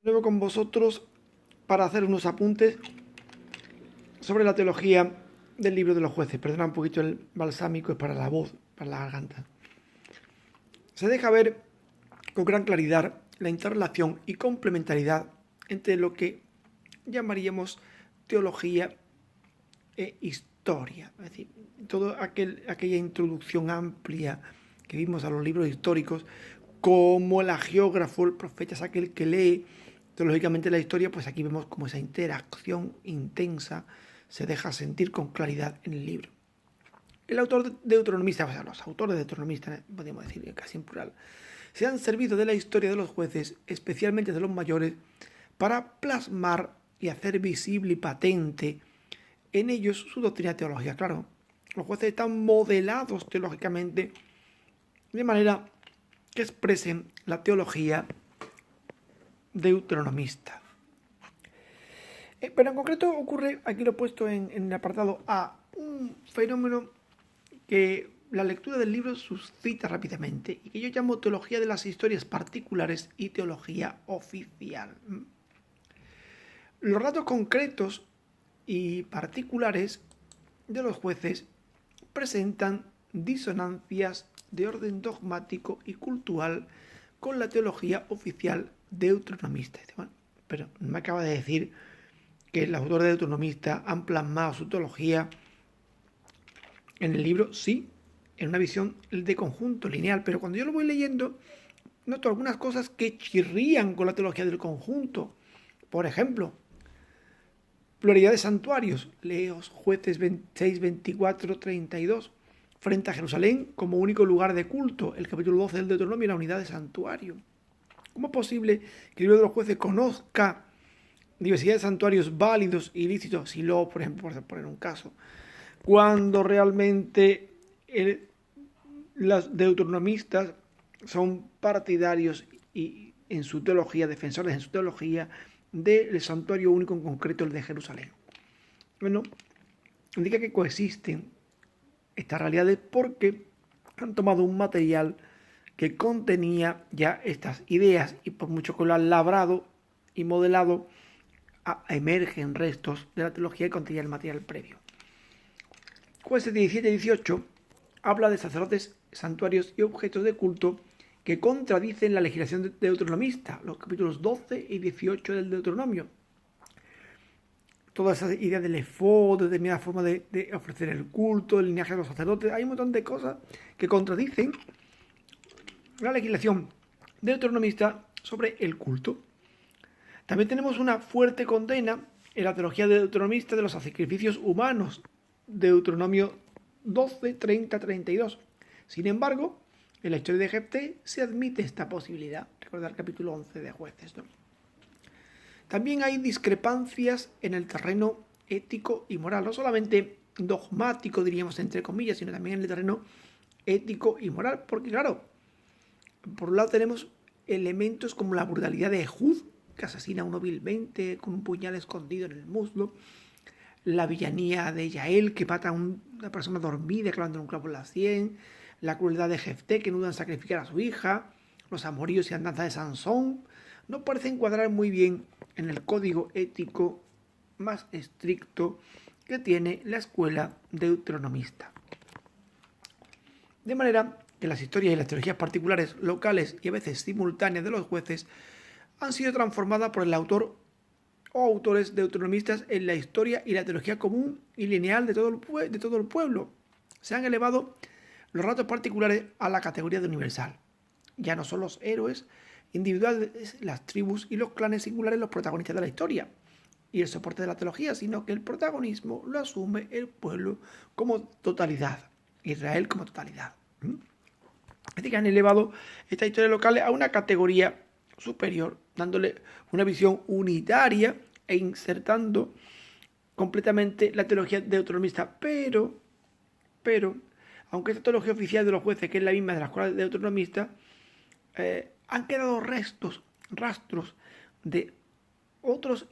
Luego con vosotros para hacer unos apuntes sobre la teología del libro de los jueces. Perdona un poquito el balsámico, es para la voz, para la garganta. Se deja ver con gran claridad la interrelación y complementariedad entre lo que llamaríamos teología e historia. Es decir, toda aquella introducción amplia que vimos a los libros históricos, como el hagiógrafo, el profeta es aquel que lee teológicamente la historia, pues aquí vemos como esa interacción intensa se deja sentir con claridad en el libro. El autor deuteronomista, o sea, los autores deuteronomistas, podríamos decir casi en plural, se han servido de la historia de los jueces, especialmente de los mayores, para plasmar y hacer visible y patente en ellos su doctrina teológica. Claro, los jueces están modelados teológicamente de manera que expresen la teología deuteronomista. Pero en concreto ocurre, aquí lo he puesto en el apartado A, un fenómeno que la lectura del libro suscita rápidamente y que yo llamo teología de las historias particulares y teología oficial. Los relatos concretos y particulares de los jueces presentan disonancias de orden dogmático y cultural con la teología oficial deuteronomista. Bueno, pero no me acaba de decir que los autores deuteronomistas han plasmado su teología en el libro, sí, en una visión de conjunto lineal, pero cuando yo lo voy leyendo, noto algunas cosas que chirrían con la teología del conjunto. Por ejemplo, pluralidad de santuarios, leos Jueces 6, 24, 32, frente a Jerusalén como único lugar de culto, el capítulo 12 del Deuteronomio, la unidad de santuario. ¿Cómo es posible que el libro de los jueces conozca diversidad de santuarios válidos y lícitos, si lo, por ejemplo, por poner un caso, cuando realmente los deuteronomistas son partidarios y en su teología, defensores en su teología del santuario único, en concreto el de Jerusalén? Bueno, indica que coexisten estas realidades porque han tomado un material que contenía ya estas ideas y por mucho que lo han labrado y modelado, emergen restos de la teología que contenía el material previo. Jueces 17 y 18 habla de sacerdotes, santuarios y objetos de culto que contradicen la legislación deuteronomista, los capítulos 12 y 18 del Deuteronomio. Toda esa idea del efod, de determinada forma de ofrecer el culto, el linaje de los sacerdotes, hay un montón de cosas que contradicen la legislación deuteronomista sobre el culto. También tenemos una fuerte condena en la teología deuteronomista de los sacrificios humanos, Deuteronomio 12, 30, 32. Sin embargo, en la historia de Jefté se admite esta posibilidad. Recordad el capítulo 11 de Jueces, ¿no? También hay discrepancias en el terreno ético y moral, no solamente dogmático, diríamos entre comillas, sino también en el terreno ético y moral, porque claro, por un lado tenemos elementos como la brutalidad de Ehud, que asesina a uno vilmente con un puñal escondido en el muslo, la villanía de Yael, que mata a una persona dormida clavando un clavo en la sien, la crueldad de Jefté, que no duda en sacrificar a su hija, los amoríos y andanzas de Sansón, no parecen cuadrar muy bien en el código ético más estricto que tiene la escuela deuteronomista. De manera que las historias y las teologías particulares, locales y a veces simultáneas de los jueces han sido transformadas por el autor o autores deuteronomistas en la historia y la teología común y lineal de todo el pueblo. Se han elevado los relatos particulares a la categoría de universal. Ya no son los héroes individuales, las tribus y los clanes singulares los protagonistas de la historia y el soporte de la teología, sino que el protagonismo lo asume el pueblo como totalidad, Israel como totalidad. Es decir, que han elevado estas historias locales a una categoría superior, dándole una visión unitaria e insertando completamente la teología deuteronomista. Pero, aunque esta teología oficial de los jueces, que es la misma de la escuela deuteronomista, han quedado rastros de otros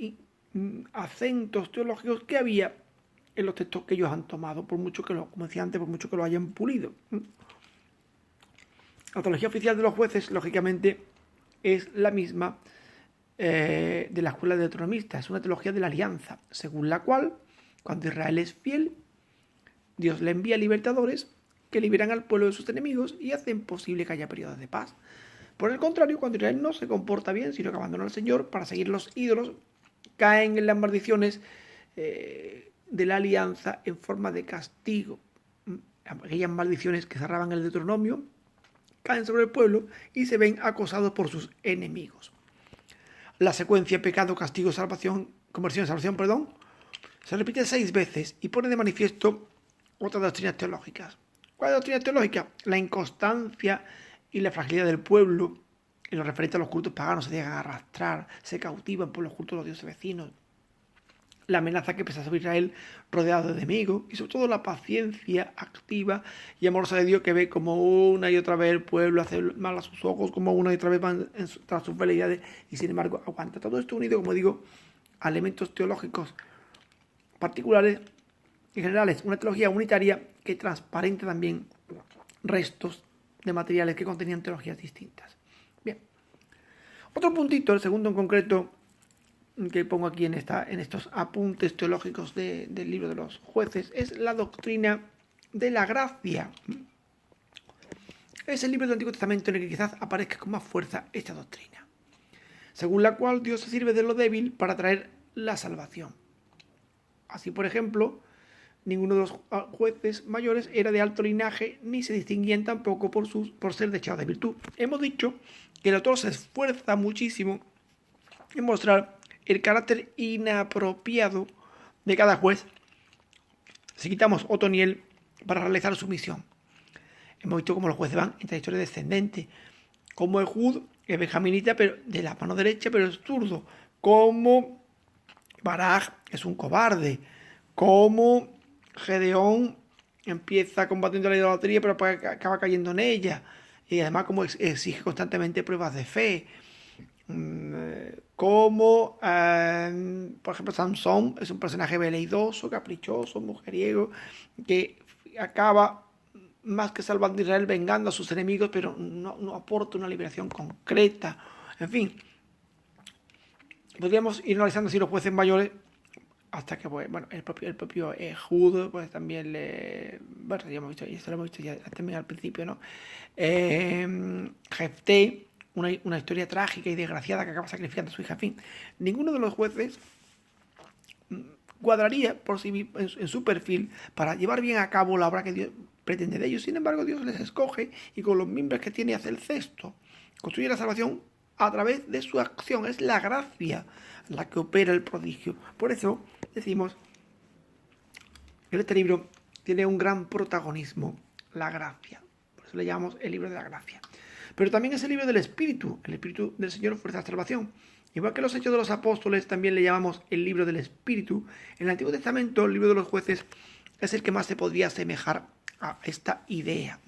acentos teológicos que había en los textos que ellos han tomado, por mucho que como decía antes, por mucho que lo hayan pulido. La teología oficial de los jueces, lógicamente, es la misma de la escuela de deuteronomista. Es una teología de la alianza, según la cual, cuando Israel es fiel, Dios le envía libertadores que liberan al pueblo de sus enemigos y hacen posible que haya periodos de paz. Por el contrario, cuando Israel no se comporta bien, sino que abandona al Señor para seguir los ídolos, caen en las maldiciones de la alianza en forma de castigo. Aquellas maldiciones que cerraban el Deuteronomio caen sobre el pueblo y se ven acosados por sus enemigos. La secuencia pecado, castigo, salvación, conversión, salvación, se repite 6 veces y pone de manifiesto otras doctrinas teológicas. ¿Cuál es la doctrina teológica? La inconstancia y la fragilidad del pueblo en lo referente a los cultos paganos. Se dejan arrastrar, se cautivan por los cultos de los dioses vecinos. La amenaza que pesa sobre Israel rodeado de enemigos y sobre todo la paciencia activa y amorosa de Dios, que ve como una y otra vez el pueblo hace mal a sus ojos, como una y otra vez van tras sus veleidades y sin embargo aguanta. Todo esto unido, como digo, a elementos teológicos particulares y generales. Una teología unitaria que transparente también restos de materiales que contenían teologías distintas. Bien. Otro puntito, el segundo en concreto, que pongo aquí en estos apuntes teológicos del libro de los jueces, es la doctrina de la gracia. Es el libro del Antiguo Testamento en el que quizás aparezca con más fuerza esta doctrina, según la cual Dios se sirve de lo débil para traer la salvación. Así, por ejemplo, ninguno de los jueces mayores era de alto linaje ni se distinguían tampoco por ser dechados de virtud. Hemos dicho que el autor se esfuerza muchísimo en mostrar el carácter inapropiado de cada juez si quitamos Otoniel para realizar su misión. Hemos visto cómo los jueces van en trayectoria descendente, como Ehud es benjaminita pero de la mano derecha pero es zurdo, como Baraj es un cobarde, como Gedeón empieza combatiendo la idolatría pero acaba cayendo en ella, y además como exige constantemente pruebas de fe, como por ejemplo Sansón es un personaje veleidoso, caprichoso, mujeriego, que acaba más que salvando a Israel vengando a sus enemigos, pero no aporta una liberación concreta. En fin, podríamos ir analizando así los jueces mayores hasta que, bueno, el propio Ehud, pues también bueno, ya hemos visto, y esto lo hemos visto ya también al principio, ¿no? Jefté, una historia trágica y desgraciada que acaba sacrificando a su hija. En fin, ninguno de los jueces cuadraría por sí en su perfil para llevar bien a cabo la obra que Dios pretende de ellos. Sin embargo, Dios les escoge y con los miembros que tiene hace el cesto. Construye la salvación a través de su acción. Es la gracia la que opera el prodigio. Por eso decimos que este libro tiene un gran protagonismo, la gracia. Por eso le llamamos el libro de la gracia. Pero también es el libro del Espíritu. El Espíritu del Señor ofrece la salvación. Igual que los Hechos de los Apóstoles, también le llamamos el libro del Espíritu. En el Antiguo Testamento, el libro de los jueces es el que más se podría asemejar a esta idea.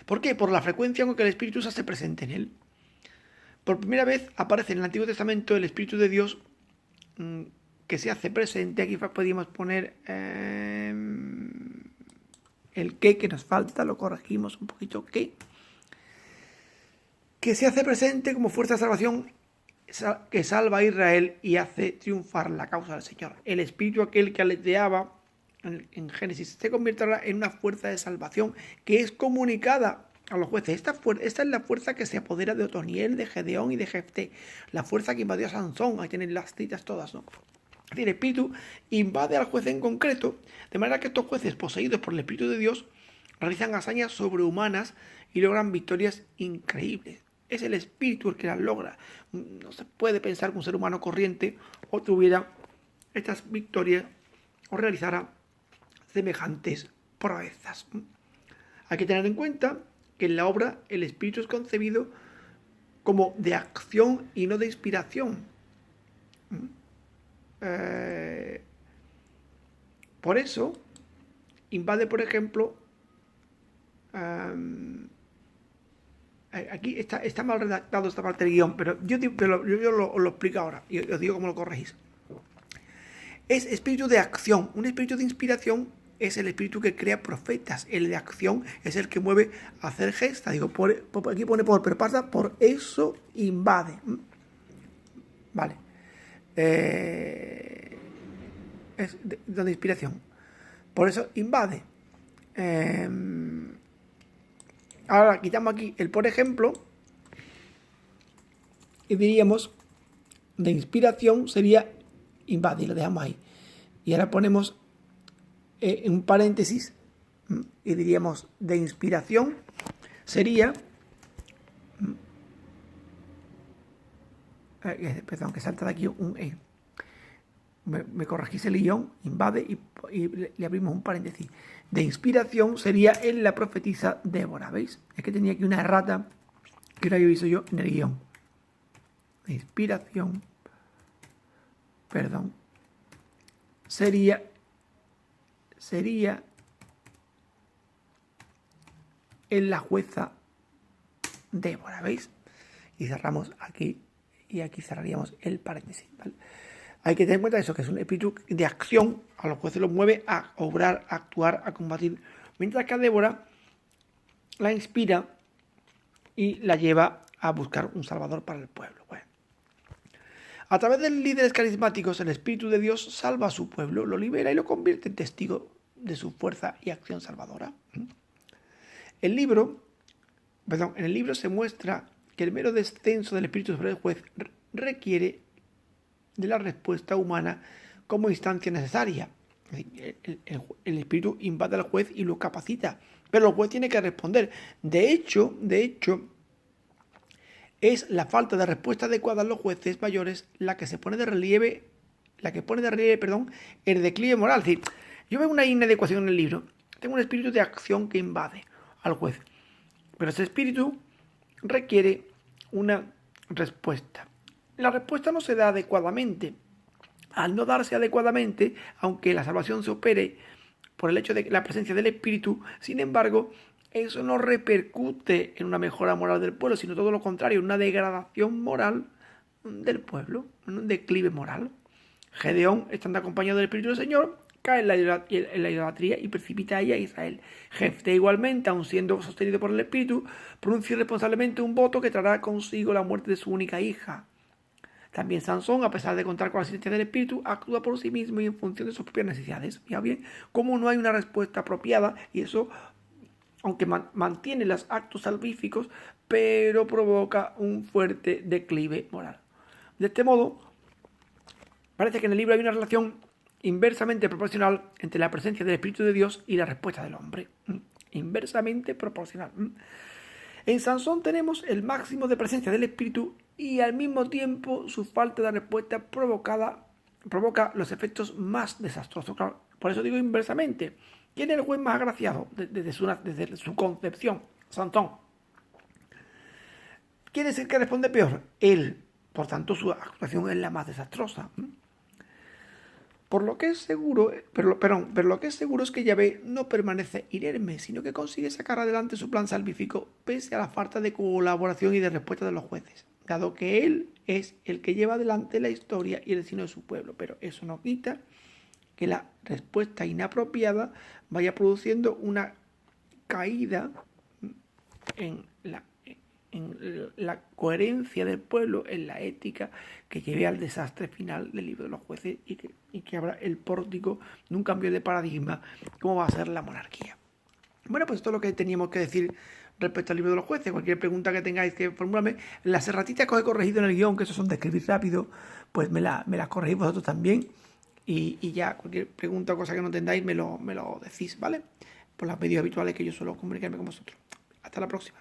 ¿Por qué? Por la frecuencia con que el Espíritu se hace presente en él. Por primera vez aparece en el Antiguo Testamento el Espíritu de Dios que se hace presente. Aquí podríamos poner el que nos falta, lo corregimos un poquito, que se hace presente como fuerza de salvación que salva a Israel y hace triunfar la causa del Señor. El Espíritu aquel que aleteaba en Génesis se convertirá en una fuerza de salvación que es comunicada a los jueces. Esta es la fuerza que se apodera de Otoniel, de Gedeón y de Jefté. La fuerza que invadió a Sansón. Ahí tienen las citas todas, ¿no? Es decir, el Espíritu invade al juez en concreto, de manera que estos jueces poseídos por el Espíritu de Dios realizan hazañas sobrehumanas y logran victorias increíbles. Es el Espíritu el que las logra. No se puede pensar que un ser humano corriente obtuviera estas victorias o realizara semejantes proezas. Hay que tener en cuenta que en la obra el Espíritu es concebido como de acción y no de inspiración. Por eso invade, por ejemplo, aquí está mal redactado esta parte del guión, pero yo lo explico ahora y os digo cómo lo corregís. Es espíritu de acción. Un espíritu de inspiración es el espíritu que crea profetas. El de acción es el que mueve a hacer gestas. Digo, aquí pone por eso invade. Vale. Es de inspiración. Por eso invade. Ahora quitamos aquí el por ejemplo y diríamos de inspiración sería invade y lo dejamos ahí. Y ahora ponemos un paréntesis y diríamos de inspiración sería perdón, que salta de aquí un E. Me corregís el guión, invade y le abrimos un paréntesis. De inspiración sería en la profetisa Débora, ¿veis? Es que tenía aquí una errata que no había visto yo en el guión. De inspiración, perdón, sería en la jueza Débora, ¿veis? Y cerramos aquí y aquí cerraríamos el paréntesis, ¿vale? Hay que tener en cuenta eso, que es un espíritu de acción, a los jueces los mueve a obrar, a actuar, a combatir, mientras que a Débora la inspira y la lleva a buscar un salvador para el pueblo. Bueno. A través de líderes carismáticos, el Espíritu de Dios salva a su pueblo, lo libera y lo convierte en testigo de su fuerza y acción salvadora. En el libro se muestra que el mero descenso del Espíritu sobre el juez requiere de la respuesta humana como instancia necesaria. El Espíritu invade al juez y lo capacita, pero el juez tiene que responder. De hecho, es la falta de respuesta adecuada en los jueces mayores la que pone de relieve, el declive moral. Es decir, yo veo una inadecuación en el libro. Tengo un espíritu de acción que invade al juez, pero ese espíritu requiere una respuesta. La respuesta no se da adecuadamente. Al no darse adecuadamente, aunque la salvación se opere por el hecho de la presencia del Espíritu, sin embargo, eso no repercute en una mejora moral del pueblo, sino todo lo contrario, una degradación moral del pueblo, un declive moral. Gedeón, estando acompañado del Espíritu del Señor, cae en la idolatría y precipita a ella a Israel. Jefté igualmente, aun siendo sostenido por el Espíritu, pronuncia irresponsablemente un voto que traerá consigo la muerte de su única hija. También Sansón, a pesar de contar con la asistencia del Espíritu, actúa por sí mismo y en función de sus propias necesidades. Mira bien, cómo no hay una respuesta apropiada, y eso, aunque mantiene los actos salvíficos, pero provoca un fuerte declive moral. De este modo, parece que en el libro hay una relación inversamente proporcional entre la presencia del Espíritu de Dios y la respuesta del hombre. Inversamente proporcional. En Sansón tenemos el máximo de presencia del Espíritu y al mismo tiempo su falta de respuesta provoca los efectos más desastrosos. Claro, por eso digo inversamente. ¿Quién es el juez más agraciado desde su concepción? Sansón. ¿Quién es el que responde peor? Él. Por tanto, su actuación es la más desastrosa. Por lo que es seguro, pero lo que es seguro es que Yahvé no permanece inerme, sino que consigue sacar adelante su plan salvífico pese a la falta de colaboración y de respuesta de los jueces, dado que él es el que lleva adelante la historia y el destino de su pueblo. Pero eso no quita que la respuesta inapropiada vaya produciendo una caída en la coherencia del pueblo, en la ética que lleve al desastre final del libro de los jueces y que abra el pórtico de un cambio de paradigma como va a ser la monarquía. Bueno, pues esto es lo que teníamos que decir respecto al libro de los jueces. Cualquier pregunta que tengáis que formularme, las erratitas que os he corregido en el guión, que eso son de escribir rápido, pues me las corregís vosotros también y ya cualquier pregunta o cosa que no entendáis me lo decís, ¿vale? Por los medios habituales que yo suelo comunicarme con vosotros. Hasta la próxima.